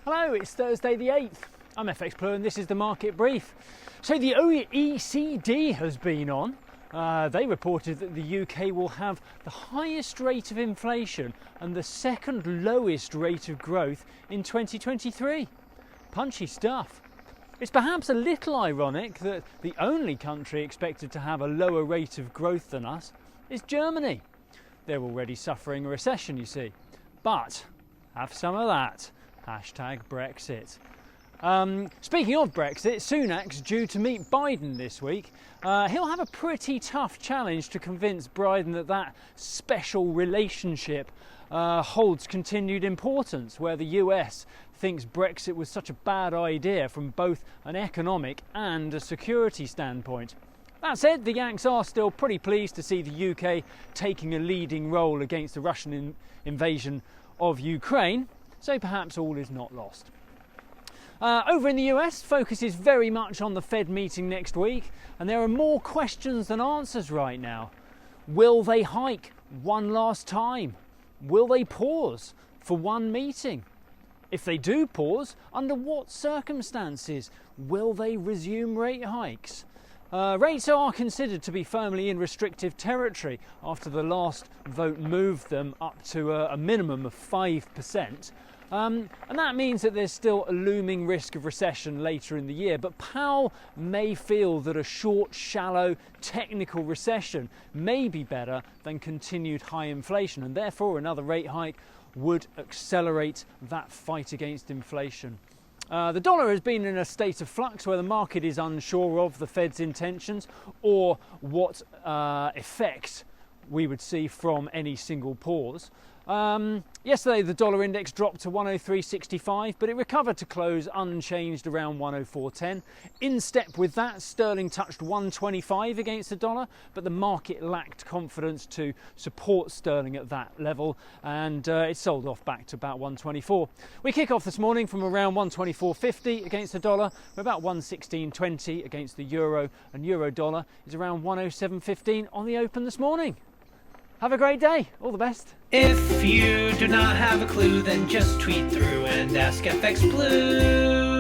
Hello, it's Thursday the 8th. I'm FxPlew and this is the market brief. So the OECD has been on. They reported that the UK will have the highest rate of inflation and the second lowest rate of growth in 2023. Punchy stuff. It's perhaps a little ironic that the only country expected to have a lower rate of growth than us is Germany. They're already suffering a recession, you see. But have some of that. Hashtag Brexit. Speaking of Brexit, Sunak's due to meet Biden this week. He'll have a pretty tough challenge to convince Biden that that special relationship holds continued importance, where the US thinks Brexit was such a bad idea from both an economic and a security standpoint. That said, the Yanks are still pretty pleased to see the UK taking a leading role against the Russian invasion of Ukraine, so perhaps all is not lost. Over in the US, focus is very much on the Fed meeting next week, and there are more questions than answers right now. Will they hike one last time? Will they pause for one meeting? If they do pause, under what circumstances will they resume rate hikes? Rates are considered to be firmly in restrictive territory after the last vote moved them up to a minimum of 5%. And that means that there's still a looming risk of recession later in the year, but Powell may feel that a short, shallow, technical recession may be better than continued high inflation, and therefore another rate hike would accelerate that fight against inflation. The dollar has been in a state of flux where the market is unsure of the Fed's intentions or what effect we would see from any single pause. Yesterday the dollar index dropped to 103.65, but it recovered to close unchanged around 104.10. In step with that, sterling touched 125 against the dollar, but the market lacked confidence to support sterling at that level, and it sold off back to about 124. We kick off this morning from around 124.50 against the dollar. We're about 116.20 against the euro, and euro dollar is around 107.15 on the open this morning. Have a great day. All the best. If you do not have a clue, then just tweet through and ask FxPlew.